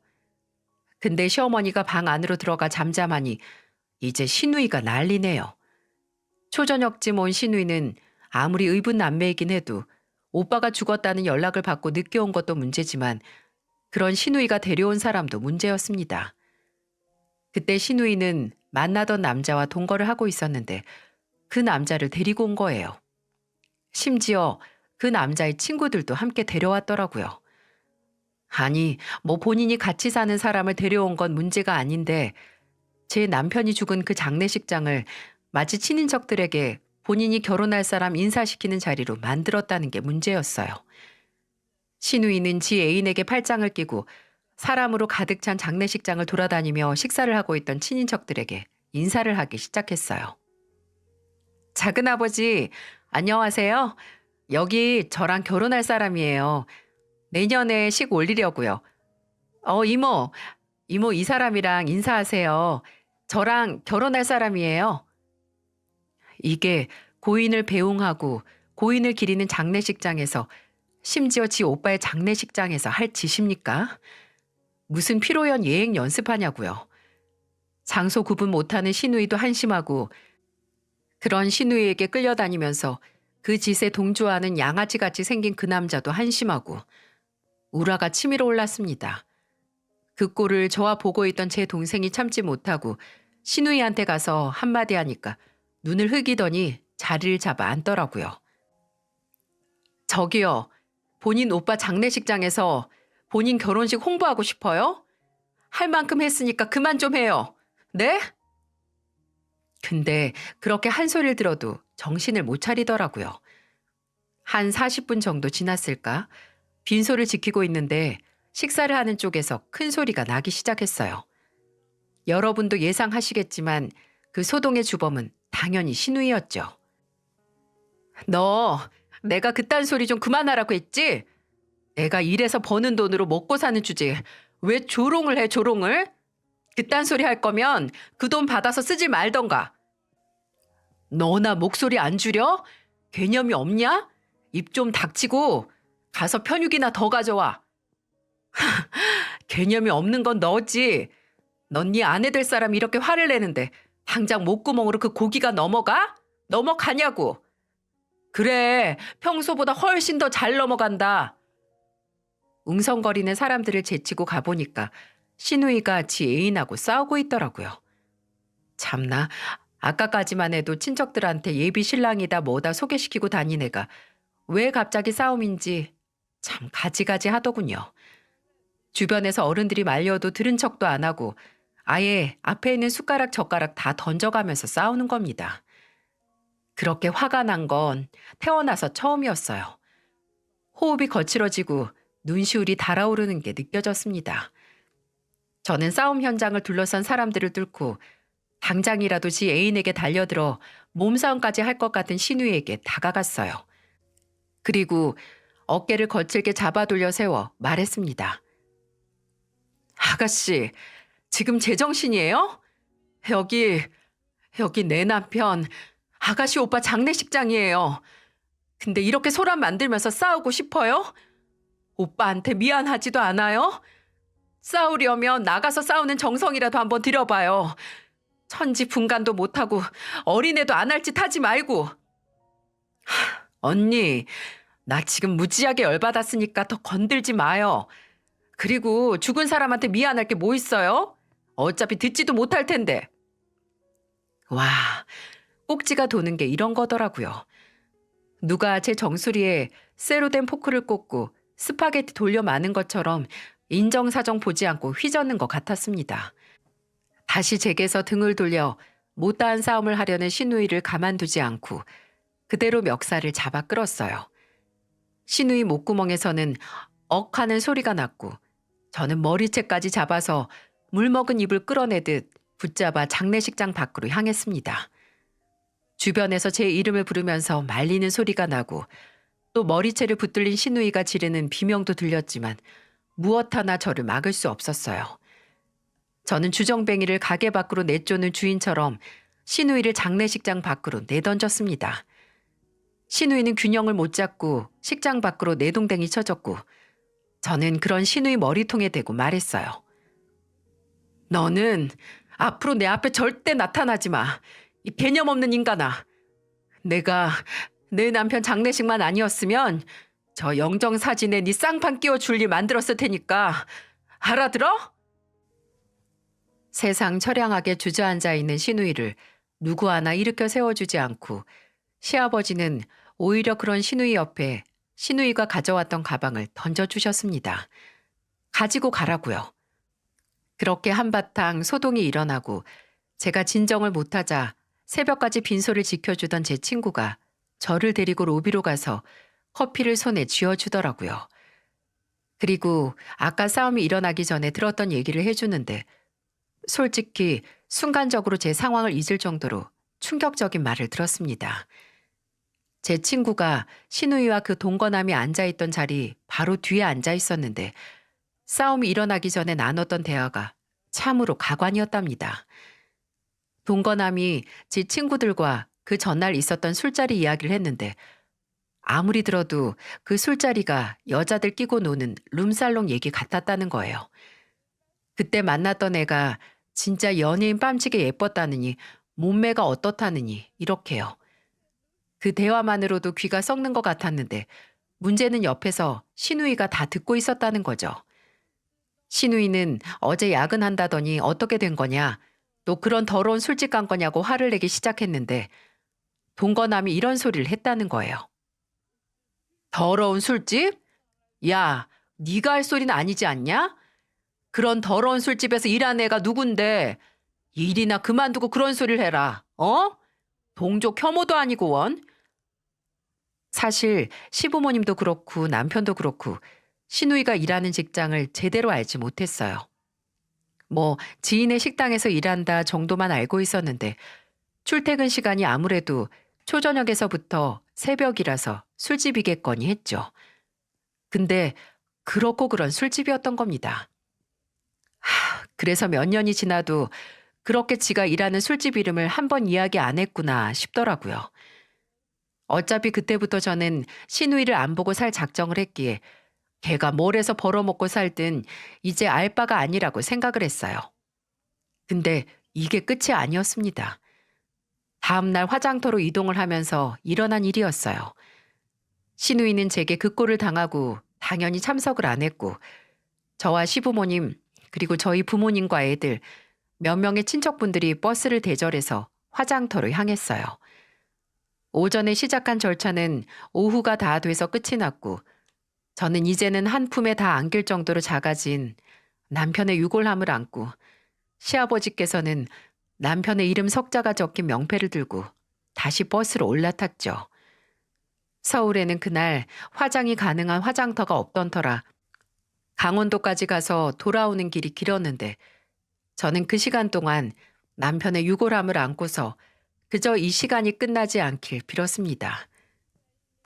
근데 시어머니가 방 안으로 들어가 잠잠하니 이제 시누이가 난리네요. 초저녁쯤 온 시누이는 아무리 의붓 남매이긴 해도 오빠가 죽었다는 연락을 받고 늦게 온 것도 문제지만 그런 시누이가 데려온 사람도 문제였습니다. 그때 시누이는 만나던 남자와 동거를 하고 있었는데 그 남자를 데리고 온 거예요. 심지어 그 남자의 친구들도 함께 데려왔더라고요. 아니, 뭐 본인이 같이 사는 사람을 데려온 건 문제가 아닌데 제 남편이 죽은 그 장례식장을 마치 친인척들에게 본인이 결혼할 사람 인사시키는 자리로 만들었다는 게 문제였어요. 시누이는 지 애인에게 팔짱을 끼고 사람으로 가득 찬 장례식장을 돌아다니며 식사를 하고 있던 친인척들에게 인사를 하기 시작했어요. 작은아버지, 안녕하세요. 여기 저랑 결혼할 사람이에요. 내년에 식 올리려고요. 이모 이 사람이랑 인사하세요. 저랑 결혼할 사람이에요. 이게 고인을 배웅하고 고인을 기리는 장례식장에서 심지어 지 오빠의 장례식장에서 할 짓입니까? 무슨 피로연 예행 연습하냐고요. 장소 구분 못하는 시누이도 한심하고 그런 시누이에게 끌려다니면서 그 짓에 동조하는 양아치같이 생긴 그 남자도 한심하고 우라가 치밀어 올랐습니다. 그 꼴을 저와 보고 있던 제 동생이 참지 못하고 시누이한테 가서 한마디 하니까 눈을 흘기더니 자리를 잡아 앉더라고요. 저기요, 본인 오빠 장례식장에서 본인 결혼식 홍보하고 싶어요? 할 만큼 했으니까 그만 좀 해요. 네? 근데 그렇게 한 소리를 들어도 정신을 못 차리더라고요. 한 40분 정도 지났을까? 빈소를 지키고 있는데 식사를 하는 쪽에서 큰 소리가 나기 시작했어요. 여러분도 예상하시겠지만 그 소동의 주범은 당연히 시누이였죠. 너 내가 그딴 소리 좀 그만하라고 했지? 내가 일해서 버는 돈으로 먹고 사는 주제에 왜 조롱을 해, 조롱을? 그딴 소리 할 거면 그 돈 받아서 쓰지 말던가. 너나 목소리 안 줄여? 개념이 없냐? 입 좀 닥치고 가서 편육이나 더 가져와. 개념이 없는 건 너지. 넌 네 아내 될 사람이 이렇게 화를 내는데 당장 목구멍으로 그 고기가 넘어가? 넘어가냐고. 그래, 평소보다 훨씬 더 잘 넘어간다. 웅성거리는 사람들을 제치고 가보니까 신우이가 지 애인하고 싸우고 있더라고요. 참나, 아까까지만 해도 친척들한테 예비 신랑이다 뭐다 소개시키고 다닌 애가 왜 갑자기 싸움인지 참 가지가지 하더군요. 주변에서 어른들이 말려도 들은 척도 안 하고 아예 앞에 있는 숟가락 젓가락 다 던져가면서 싸우는 겁니다. 그렇게 화가 난 건 태어나서 처음이었어요. 호흡이 거칠어지고 눈시울이 달아오르는 게 느껴졌습니다. 저는 싸움 현장을 둘러싼 사람들을 뚫고 당장이라도 지 애인에게 달려들어 몸싸움까지 할 것 같은 신우이에게 다가갔어요. 그리고 어깨를 거칠게 잡아돌려 세워 말했습니다. 아가씨, 지금 제정신이에요? 여기 내 남편, 아가씨 오빠 장례식장이에요. 근데 이렇게 소란 만들면서 싸우고 싶어요? 오빠한테 미안하지도 않아요? 싸우려면 나가서 싸우는 정성이라도 한번 들여봐요. 천지분간도 못하고 어린애도 안 할 짓 하지 말고. 언니, 나 지금 무지하게 열받았으니까 더 건들지 마요. 그리고 죽은 사람한테 미안할 게 뭐 있어요? 어차피 듣지도 못할 텐데. 와, 꼭지가 도는 게 이런 거더라고요. 누가 제 정수리에 쇠로 된 포크를 꽂고 스파게티 돌려 마는 것처럼 인정사정 보지 않고 휘젓는 것 같았습니다. 다시 제게서 등을 돌려 못다한 싸움을 하려는 신우이를 가만두지 않고 그대로 멱살을 잡아 끌었어요. 신우이 목구멍에서는 억 하는 소리가 났고 저는 머리채까지 잡아서 물먹은 입을 끌어내듯 붙잡아 장례식장 밖으로 향했습니다. 주변에서 제 이름을 부르면서 말리는 소리가 나고 또 머리채를 붙들린 신우이가 지르는 비명도 들렸지만 무엇 하나 저를 막을 수 없었어요. 저는 주정뱅이를 가게 밖으로 내쫓는 주인처럼 신우이를 장례식장 밖으로 내던졌습니다. 신우이는 균형을 못 잡고 식장 밖으로 내동댕이 쳐졌고 저는 그런 신우이 머리통에 대고 말했어요. 너는 앞으로 내 앞에 절대 나타나지 마. 이 개념 없는 인간아. 내가 내 남편 장례식만 아니었으면 저 영정사진에 네 쌍판 끼워줄 일 만들었을 테니까 알아들어? 세상 처량하게 주저앉아 있는 신우이를 누구 하나 일으켜 세워주지 않고 시아버지는 오히려 그런 신우이 옆에 신우이가 가져왔던 가방을 던져주셨습니다. 가지고 가라고요. 그렇게 한바탕 소동이 일어나고 제가 진정을 못하자 새벽까지 빈소를 지켜주던 제 친구가 저를 데리고 로비로 가서 커피를 손에 쥐어주더라고요. 그리고 아까 싸움이 일어나기 전에 들었던 얘기를 해주는데 솔직히 순간적으로 제 상황을 잊을 정도로 충격적인 말을 들었습니다. 제 친구가 신우이와 그 동거남이 앉아있던 자리 바로 뒤에 앉아 있었는데 싸움이 일어나기 전에 나눴던 대화가 참으로 가관이었답니다. 동거남이 제 친구들과 그 전날 있었던 술자리 이야기를 했는데 아무리 들어도 그 술자리가 여자들 끼고 노는 룸살롱 얘기 같았다는 거예요. 그때 만났던 애가 진짜 연예인 뺨치게 예뻤다느니 몸매가 어떻다느니 이렇게요. 그 대화만으로도 귀가 썩는 것 같았는데 문제는 옆에서 신우이가 다 듣고 있었다는 거죠. 신우이는 어제 야근한다더니 어떻게 된 거냐, 또 그런 더러운 술집 간 거냐고 화를 내기 시작했는데 동거남이 이런 소리를 했다는 거예요. 더러운 술집? 야, 네가 할 소리는 아니지 않냐? 그런 더러운 술집에서 일하는 애가 누군데 일이나 그만두고 그런 소리를 해라. 어? 동족 혐오도 아니고 원. 사실 시부모님도 그렇고 남편도 그렇고 신우이가 일하는 직장을 제대로 알지 못했어요. 뭐 지인의 식당에서 일한다 정도만 알고 있었는데 출퇴근 시간이 아무래도 초저녁에서부터 새벽이라서 술집이겠거니 했죠. 근데 그렇고 그런 술집이었던 겁니다. 그래서 몇 년이 지나도 그렇게 지가 일하는 술집 이름을 한 번 이야기 안 했구나 싶더라고요. 어차피 그때부터 저는 신우이를 안 보고 살 작정을 했기에 걔가 뭘 해서 벌어먹고 살든 이제 알 바가 아니라고 생각을 했어요. 근데 이게 끝이 아니었습니다. 다음 날 화장터로 이동을 하면서 일어난 일이었어요. 신우이는 제게 그 꼴을 당하고 당연히 참석을 안 했고 저와 시부모님 그리고 저희 부모님과 애들 몇 명의 친척분들이 버스를 대절해서 화장터로 향했어요. 오전에 시작한 절차는 오후가 다 돼서 끝이 났고 저는 이제는 한 품에 다 안길 정도로 작아진 남편의 유골함을 안고 시아버지께서는 남편의 이름 석자가 적힌 명패를 들고 다시 버스로 올라탔죠. 서울에는 그날 화장이 가능한 화장터가 없던 터라 강원도까지 가서 돌아오는 길이 길었는데 저는 그 시간 동안 남편의 유골함을 안고서 그저 이 시간이 끝나지 않길 빌었습니다.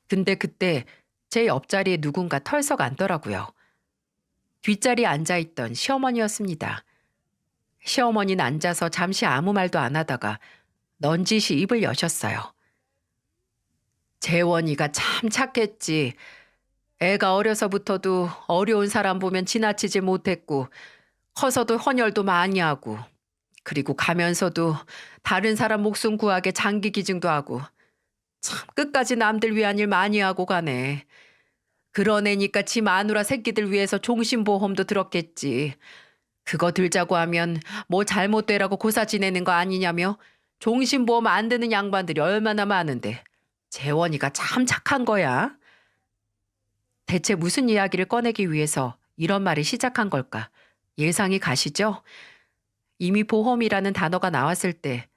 근데 그때 제 옆자리에 누군가 털썩 앉더라고요. 뒷자리에 앉아있던 시어머니였습니다. 시어머니는 앉아서 잠시 아무 말도 안 하다가 넌지시 입을 여셨어요. 재원이가 참 착했지. 애가 어려서부터도 어려운 사람 보면 지나치지 못했고 커서도 헌혈도 많이 하고 그리고 가면서도 다른 사람 목숨 구하게 장기 기증도 하고 참 끝까지 남들 위한 일 많이 하고 가네. 그런 애니까 지 마누라 새끼들 위해서 종신보험도 들었겠지. 그거 들자고 하면 뭐 잘못되라고 고사 지내는 거 아니냐며 종신보험 안 드는 양반들이 얼마나 많은데 재원이가 참 착한 거야. 대체 무슨 이야기를 꺼내기 위해서 이런 말을 시작한 걸까? 예상이 가시죠? 이미 보험이라는 단어가 나왔을 때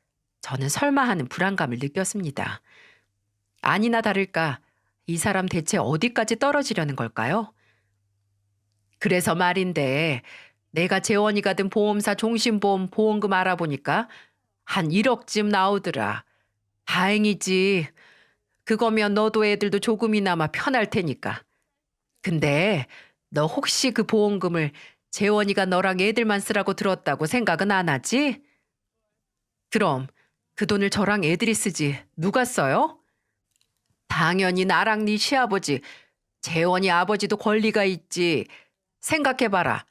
저는 설마 하는 불안감을 느꼈습니다. 아니나 다를까 이 사람 대체 어디까지 떨어지려는 걸까요? 그래서 말인데 내가 재원이가 든 보험사 종신보험 보험금 알아보니까 한 1억쯤 나오더라. 다행이지. 그거면 너도 애들도 조금이나마 편할 테니까. 근데 너 혹시 그 보험금을 재원이가 너랑 애들만 쓰라고 들었다고 생각은 안 하지? 그럼 그 돈을 저랑 애들이 쓰지 누가 써요? 당연히 나랑 네 시아버지, 재원이 아버지도 권리가 있지. 생각해봐라.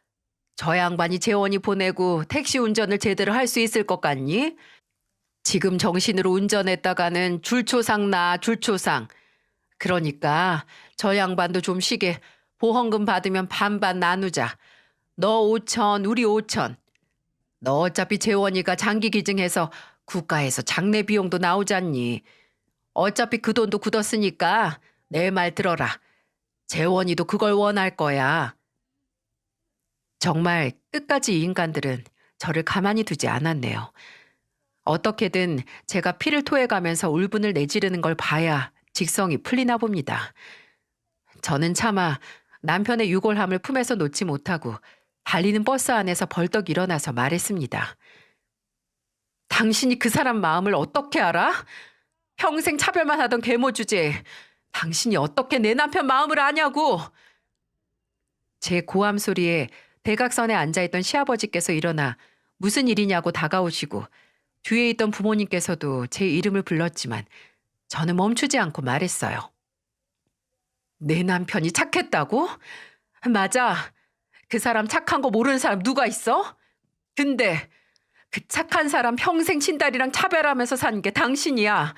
저 양반이 재원이 보내고 택시 운전을 제대로 할 수 있을 것 같니? 지금 정신으로 운전했다가는 줄초상 나 줄초상. 그러니까 저 양반도 좀 쉬게 보험금 받으면 반반 나누자. 너 5천 우리 5천. 너 어차피 재원이가 장기 기증해서 국가에서 장례 비용도 나오잖니. 어차피 그 돈도 굳었으니까 내 말 들어라. 재원이도 그걸 원할 거야. 정말 끝까지 이 인간들은 저를 가만히 두지 않았네요. 어떻게든 제가 피를 토해가면서 울분을 내지르는 걸 봐야 직성이 풀리나 봅니다. 저는 차마 남편의 유골함을 품에서 놓지 못하고 달리는 버스 안에서 벌떡 일어나서 말했습니다. 당신이 그 사람 마음을 어떻게 알아? 평생 차별만 하던 계모 주제에 당신이 어떻게 내 남편 마음을 아냐고. 제 고함 소리에 대각선에 앉아있던 시아버지께서 일어나 무슨 일이냐고 다가오시고 뒤에 있던 부모님께서도 제 이름을 불렀지만 저는 멈추지 않고 말했어요. 내 남편이 착했다고? 맞아. 그 사람 착한 거 모르는 사람 누가 있어? 근데 그 착한 사람 평생 친딸이랑 차별하면서 산 게 당신이야.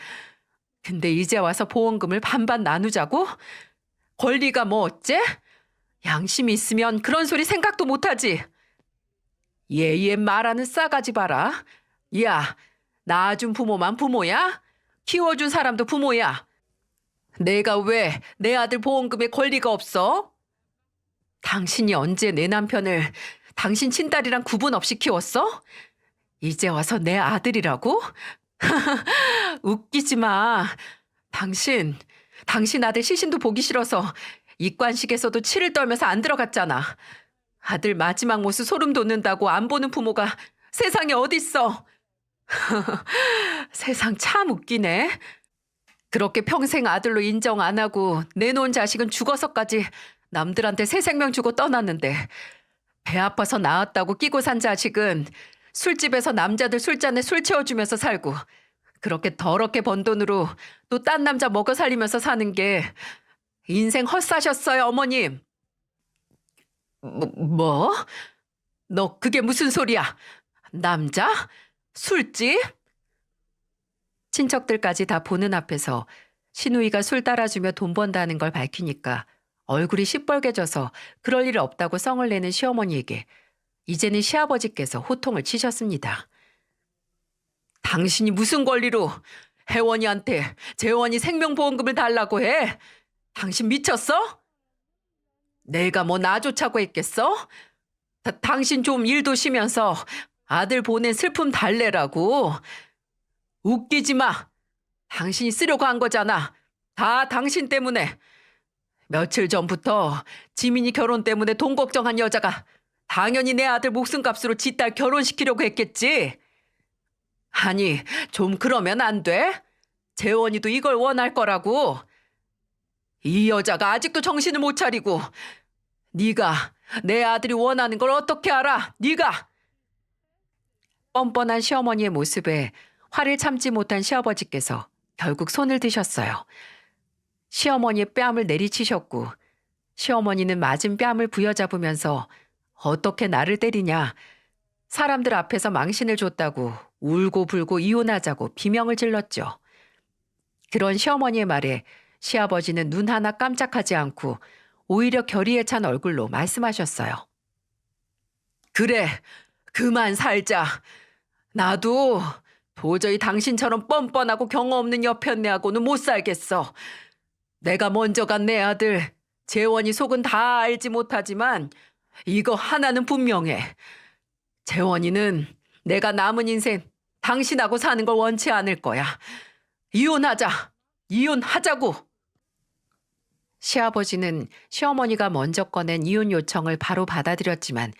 근데 이제 와서 보험금을 반반 나누자고? 권리가 뭐 어째? 양심이 있으면 그런 소리 생각도 못하지. 얘 말하는 싸가지 봐라. 야, 낳아준 부모만 부모야? 키워준 사람도 부모야. 내가 왜 내 아들 보험금에 권리가 없어? 당신이 언제 내 남편을 당신 친딸이랑 구분 없이 키웠어? 이제 와서 내 아들이라고? 웃기지 마. 당신 아들 시신도 보기 싫어서 입관식에서도 치를 떨면서 안 들어갔잖아. 아들 마지막 모습 소름 돋는다고 안 보는 부모가 세상에 어딨어. 세상 참 웃기네. 그렇게 평생 아들로 인정 안 하고 내놓은 자식은 죽어서까지 남들한테 새 생명 주고 떠났는데 배 아파서 낳았다고 끼고 산 자식은 술집에서 남자들 술잔에 술 채워주면서 살고 그렇게 더럽게 번 돈으로 또 딴 남자 먹여 살리면서 사는 게 인생 헛사셨어요, 어머님. 뭐? 너 그게 무슨 소리야? 남자? 술집? 친척들까지 다 보는 앞에서 시누이가 술 따라주며 돈 번다는 걸 밝히니까 얼굴이 시뻘개져서 그럴 일 없다고 성을 내는 시어머니에게 이제는 시아버지께서 호통을 치셨습니다. 당신이 무슨 권리로 혜원이한테 재원이 생명보험금을 달라고 해? 당신 미쳤어? 내가 뭐 나조차고 했겠어? 당신 좀 일도 쉬면서 아들 보낸 슬픔 달래라고. 웃기지 마. 당신이 쓰려고 한 거잖아. 다 당신 때문에. 며칠 전부터 지민이 결혼 때문에 돈 걱정한 여자가 당연히 내 아들 목숨값으로 지 딸 결혼시키려고 했겠지. 아니, 좀 그러면 안 돼? 재원이도 이걸 원할 거라고. 이 여자가 아직도 정신을 못 차리고. 네가 내 아들이 원하는 걸 어떻게 알아? 네가. 뻔뻔한 시어머니의 모습에 화를 참지 못한 시아버지께서 결국 손을 드셨어요. 시어머니의 뺨을 내리치셨고 시어머니는 맞은 뺨을 부여잡으면서 어떻게 나를 때리냐. 사람들 앞에서 망신을 줬다고 울고불고 이혼하자고 비명을 질렀죠. 그런 시어머니의 말에 시아버지는 눈 하나 깜짝하지 않고 오히려 결의에 찬 얼굴로 말씀하셨어요. 그래, 그만 살자. 나도 도저히 당신처럼 뻔뻔하고 경험 없는 여편네하고는 못 살겠어. 내가 먼저 간 내 아들 재원이 속은 다 알지 못하지만 이거 하나는 분명해. 재원이는 내가 남은 인생 당신하고 사는 걸 원치 않을 거야. 이혼하자. 이혼하자고. 시아버지는 시어머니가 먼저 꺼낸 이혼 요청을 바로 받아들였지만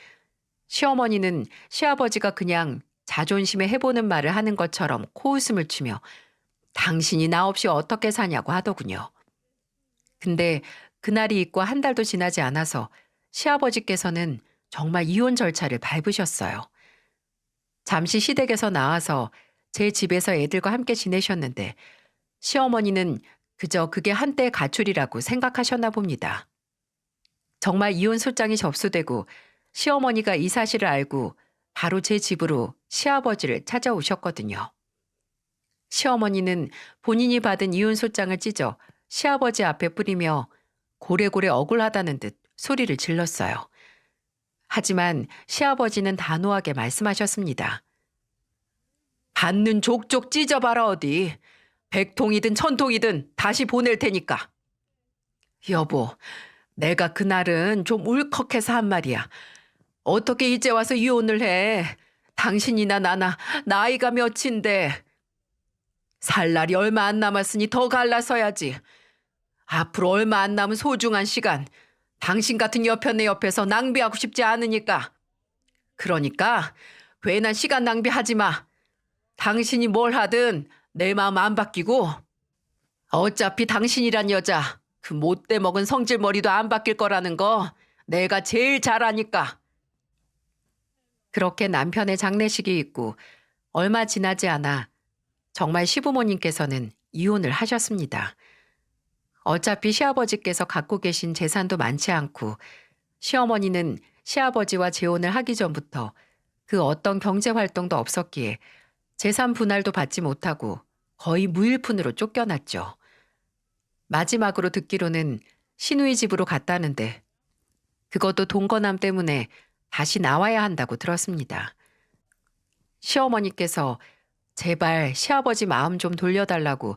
시어머니는 시아버지가 그냥 자존심에 해보는 말을 하는 것처럼 코웃음을 치며 당신이 나 없이 어떻게 사냐고 하더군요. 근데 그날이 있고 한 달도 지나지 않아서 시아버지께서는 정말 이혼 절차를 밟으셨어요. 잠시 시댁에서 나와서 제 집에서 애들과 함께 지내셨는데 시어머니는 그저 그게 한때의 가출이라고 생각하셨나 봅니다. 정말 이혼 소장이 접수되고 시어머니가 이 사실을 알고 바로 제 집으로 시아버지를 찾아오셨거든요. 시어머니는 본인이 받은 이혼 소장을 찢어 시아버지 앞에 뿌리며 고래고래 억울하다는 듯 소리를 질렀어요. 하지만 시아버지는 단호하게 말씀하셨습니다. 받는 족족 찢어봐라 어디. 100통이든 1000통이든 다시 보낼 테니까. 여보, 내가 그날은 좀 울컥해서 한 말이야. 어떻게 이제 와서 이혼을 해. 당신이나 나나 나이가 몇인데. 살 날이 얼마 안 남았으니 더 갈라서야지. 앞으로 얼마 안 남은 소중한 시간 당신 같은 여편네 옆에서 낭비하고 싶지 않으니까. 그러니까 괜한 시간 낭비하지 마. 당신이 뭘 하든 내 마음 안 바뀌고 어차피 당신이란 여자 그 못돼 먹은 성질머리도 안 바뀔 거라는 거 내가 제일 잘 아니까. 그렇게 남편의 장례식이 있고 얼마 지나지 않아 정말 시부모님께서는 이혼을 하셨습니다. 어차피 시아버지께서 갖고 계신 재산도 많지 않고 시어머니는 시아버지와 재혼을 하기 전부터 그 어떤 경제활동도 없었기에 재산 분할도 받지 못하고 거의 무일푼으로 쫓겨났죠. 마지막으로 듣기로는 시누이 집으로 갔다는데 그것도 동거남 때문에 다시 나와야 한다고 들었습니다. 시어머니께서 제발 시아버지 마음 좀 돌려달라고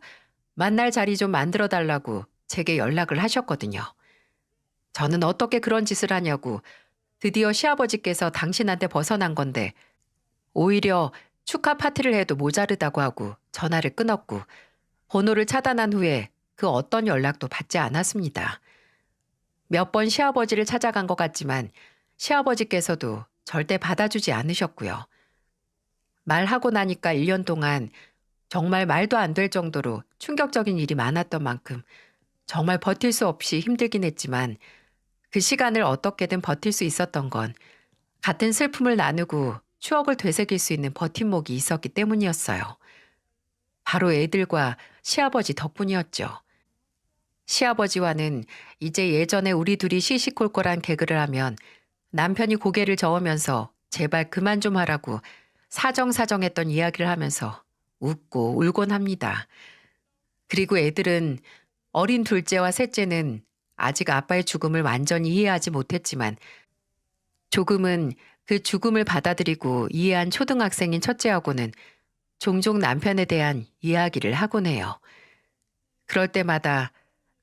만날 자리 좀 만들어달라고 제게 연락을 하셨거든요. 저는 어떻게 그런 짓을 하냐고 드디어 시아버지께서 당신한테 벗어난 건데 오히려 축하 파티를 해도 모자르다고 하고 전화를 끊었고 번호를 차단한 후에 그 어떤 연락도 받지 않았습니다. 몇 번 시아버지를 찾아간 것 같지만 시아버지께서도 절대 받아주지 않으셨고요. 말하고 나니까 1년 동안 정말 말도 안 될 정도로 충격적인 일이 많았던 만큼 정말 버틸 수 없이 힘들긴 했지만 그 시간을 어떻게든 버틸 수 있었던 건 같은 슬픔을 나누고 추억을 되새길 수 있는 버팀목이 있었기 때문이었어요. 바로 애들과 시아버지 덕분이었죠. 시아버지와는 이제 예전에 우리 둘이 시시콜콜한 개그를 하면 남편이 고개를 저으면서 제발 그만 좀 하라고 사정사정했던 이야기를 하면서 웃고 울곤 합니다. 그리고 애들은 어린 둘째와 셋째는 아직 아빠의 죽음을 완전히 이해하지 못했지만 조금은 그 죽음을 받아들이고 이해한 초등학생인 첫째하고는 종종 남편에 대한 이야기를 하곤 해요. 그럴 때마다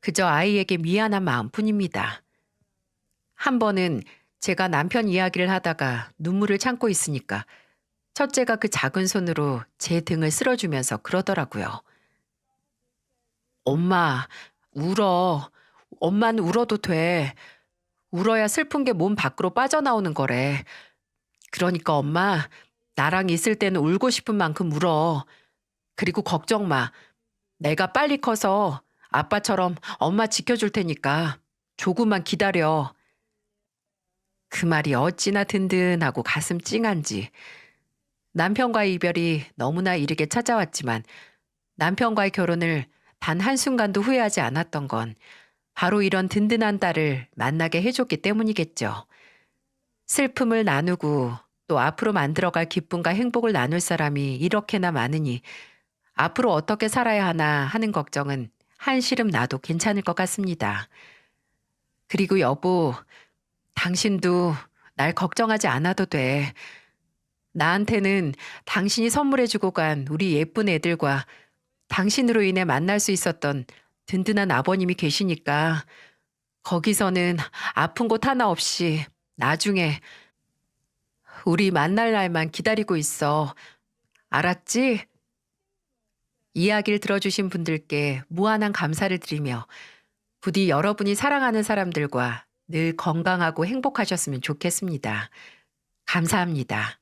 그저 아이에게 미안한 마음뿐입니다. 한 번은 제가 남편 이야기를 하다가 눈물을 참고 있으니까 첫째가 그 작은 손으로 제 등을 쓸어주면서 그러더라고요. 엄마, 울어. 엄마는 울어도 돼. 울어야 슬픈 게 몸 밖으로 빠져나오는 거래. 그러니까 엄마, 나랑 있을 때는 울고 싶은 만큼 울어. 그리고 걱정 마. 내가 빨리 커서 아빠처럼 엄마 지켜줄 테니까 조금만 기다려. 그 말이 어찌나 든든하고 가슴 찡한지. 남편과의 이별이 너무나 이르게 찾아왔지만 남편과의 결혼을 단 한순간도 후회하지 않았던 건 바로 이런 든든한 딸을 만나게 해줬기 때문이겠죠. 슬픔을 나누고 또 앞으로 만들어갈 기쁨과 행복을 나눌 사람이 이렇게나 많으니 앞으로 어떻게 살아야 하나 하는 걱정은 한시름 나도 괜찮을 것 같습니다. 그리고 여보, 당신도 날 걱정하지 않아도 돼. 나한테는 당신이 선물해주고 간 우리 예쁜 애들과 당신으로 인해 만날 수 있었던 든든한 아버님이 계시니까 거기서는 아픈 곳 하나 없이 나중에 우리 만날 날만 기다리고 있어. 알았지? 이야기를 들어주신 분들께 무한한 감사를 드리며 부디 여러분이 사랑하는 사람들과 늘 건강하고 행복하셨으면 좋겠습니다. 감사합니다.